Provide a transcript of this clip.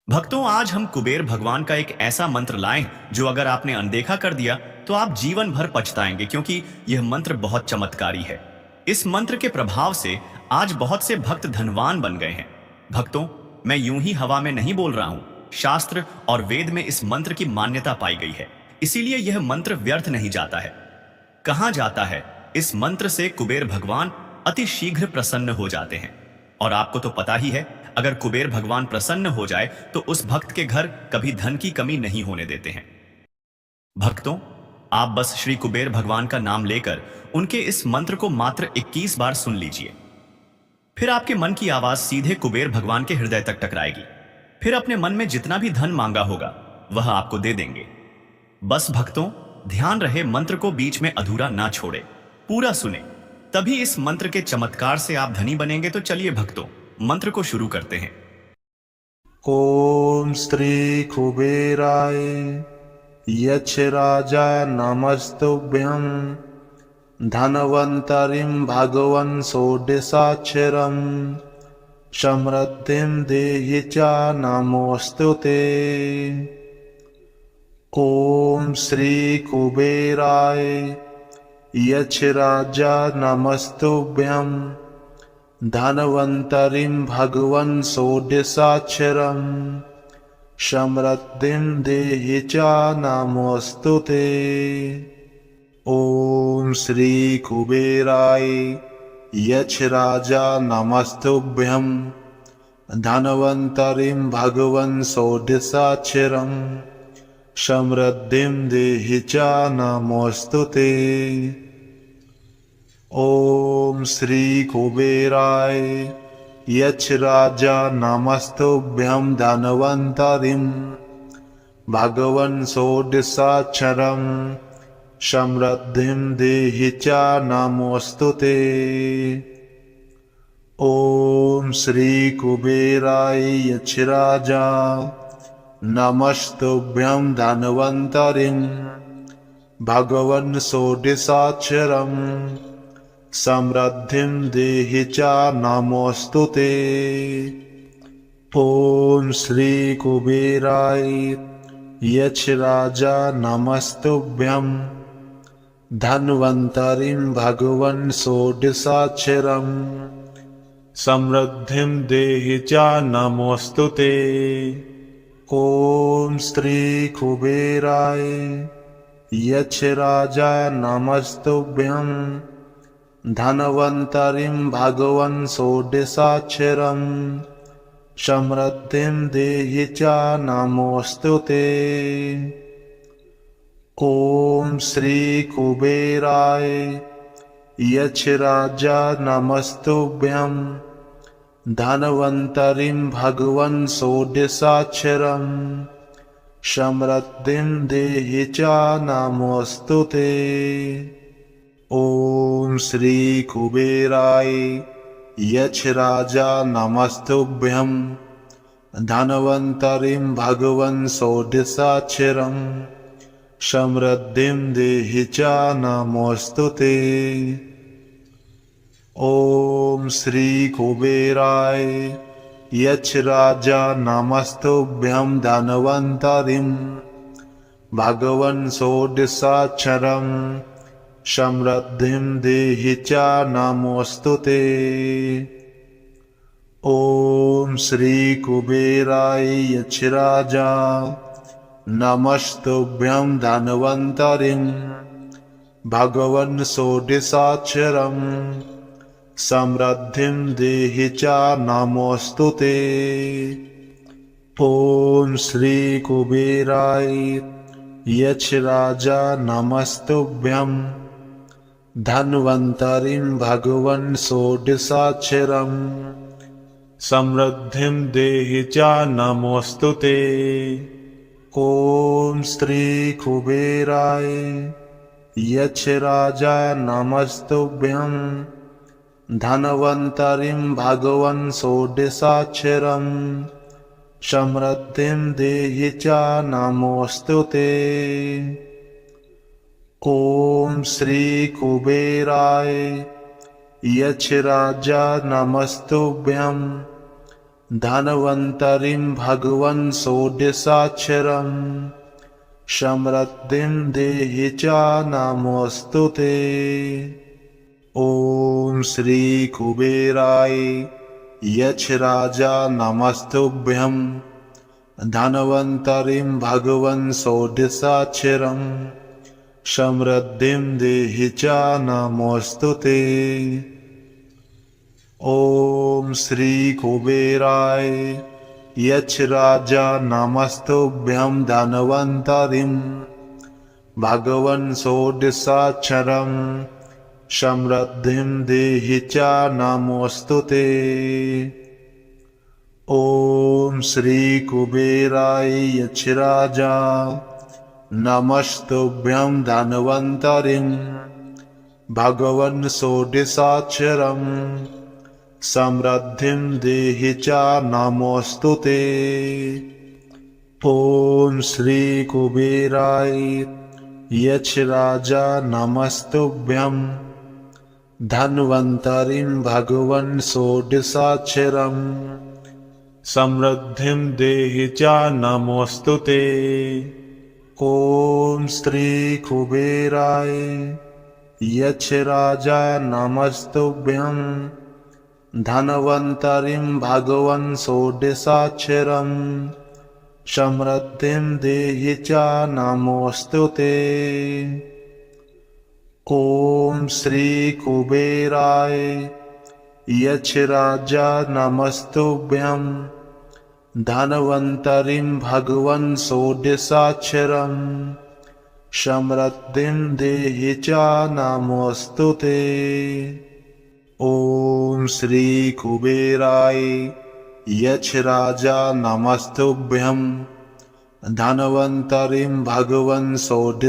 भक्तों, आज हम कुबेर भगवान का एक ऐसा मंत्र लाए हैं जो अगर आपने अनदेखा कर दिया तो आप जीवन भर पछताएंगे, क्योंकि यह मंत्र बहुत चमत्कारी है। इस मंत्र के प्रभाव से आज बहुत से भक्त धनवान बन गए हैं। भक्तों, मैं यूं ही हवा में नहीं बोल रहा हूं। शास्त्र और वेद में इस मंत्र की मान्यता पाई गई है, इसीलिए यह मंत्र व्यर्थ नहीं जाता है। कहा जाता है, इस मंत्र से कुबेर भगवान अति शीघ्र प्रसन्न हो जाते हैं। और आपको तो पता ही है, अगर कुबेर भगवान प्रसन्न हो जाए तो उस भक्त के घर कभी धन की कमी नहीं होने देते हैं। भक्तों, आप बस श्री कुबेर भगवान का नाम लेकर उनके इस मंत्र को मात्र 21 बार सुन लीजिए। फिर आपके मन की आवाज सीधे कुबेर भगवान के हृदय तक टकराएगी। फिर अपने मन में जितना भी धन मांगा होगा वह आपको दे देंगे। बस भक्तों, ध्यान रहे, मंत्र को बीच में अधूरा ना छोड़े, पूरा सुने, तभी इस मंत्र के चमत्कार से आप धनी बनेंगे। तो चलिए भक्तों, मंत्र को शुरू करते हैं। ओम श्री कुबेराय यक्ष राजा नमस्तुभ्यं धनवंतरिं भगवन् षोडशाक्षरं समृद्धिं देहि च नमोऽस्तुते। ओम श्री कुबेराय यक्ष राजा नमस्तुभ्यं धनवंतरिं भगवन् षोडशाक्षरं समृद्धिं देहि च नमोऽस्तुते। ओम श्री कुबेराय यक्ष राजा नमस्तुभ्यं धनवंतरिं भगवन् षोडशाक्षरं समृद्धिं देहि च नमोऽस्तुते। ओम श्री कुबेराय यक्ष राजा नमस्तुभ्यं धनवंतरिं भगवन् षोडशाक्षरं समृद्धिं देहि च नमोऽस्तुते। ओम श्री कुबेराय यक्ष राजा नमस्तुभ्यं धनवंतरिं भगवन् षोडशाक्षरं समृद्धिं देहि च नमोऽस्तुते। ओम श्री कुबेराय यक्ष राजा नमस्तुभ्यं धनवंतरिं भगवन् षोडशाक्षरं समृद्धिं देहि च नमोऽस्तुते। ओम श्री कुबेराय यक्ष राजा नमस्तुभ्यं धनवंतरिं भगवन् षोडशाक्षरं समृद्धिं देहि च नमोऽस्तुते। ओम श्री कुबेराय यक्ष राजा नमस्तुभ्यं धनवंतरिं भगवन् षोडशाक्षरं समृद्धिं देहि च नमोऽस्तुते। ओम श्री कुबेराय यक्ष राजा नमस्तुभ्यं धनवंतरिं भगवन् षोडशाक्षरं समृद्धिं देहि च नमोऽस्तुते। ओम श्री कुबेराय यक्ष राजा नमस्तुभ्यं धनवंतरिं भगवन् षोडशाक्षरं समृद्धिं देहि च नमोऽस्तुते। ओम श्री कुबेराय यक्ष राजा नमस्तुभ्यं धनवंतरिं भगवन् षोडशाक्षरं समृद्धिं देहि च नमोऽस्तुते। ओम श्री कुबेराय यक्ष राजा नमस्तुभ्यं धनवंतरिं भगवन् षोडशाक्षरं समृद्धिं देहि च नमोऽस्तुते। ओम श्री कुबेराय यक्ष राजा नमस्तुभ्यं धनवंतरिं भगवन् षोडशाक्षरं समृद्धिं देहि च नमोऽस्तुते। ओम श्री कुबेराय यक्ष राजा नमस्तुभ्यं धन्वन्तरिं भगवन् षोडशाक्षरम् समृद्धिं देहि च नमोऽस्तु ते। ॐ श्री कुबेराय यक्षराजा नमस्तुभ्यं धन्वन्तरिं भगवन् षोडशाक्षरम् समृद्धिं देहि च नमोऽस्तु ते। ॐ श्री कुबेराय यक्षराजा नमस्तुभ्यं धन्वन्तरिं भगवन् षोडशाक्षरम् समृद्धिं देहि च नमोऽस्तु ते। ॐ श्री कुबेराय यक्षराजा नमस्तुभ्यं धन्वन्तरिं भगवन् षोडशाक्षरम् समृद्धिं देहि च नमोऽस्तु ते। ॐ श्री कुबेराय यक्षराजा नमस्तुभ्यं धन्वन्तरिं भगवन् षोडशाक्षरम् समृद्धिं देहि च नमोऽस्तु ते। ॐ श्री कुबेराय यक्षराजा नमस्तुभ्यं धन्वन्तरिं भगवन् षोडशाक्षरम् समृद्धिं देहि च नमोऽस्तु ते। ॐ श्री कुबेराय यक्षराजा नमस्तुभ्यं धन्वन्तरिं भगवन् षोडशाक्षरम् समृद्धिं देहि च नमोऽस्तु ते। ॐ श्री कुबेराय यक्षराजा नमस्तुभ्यं धन्वन्तरिं भगवन् षोडशाक्षरम्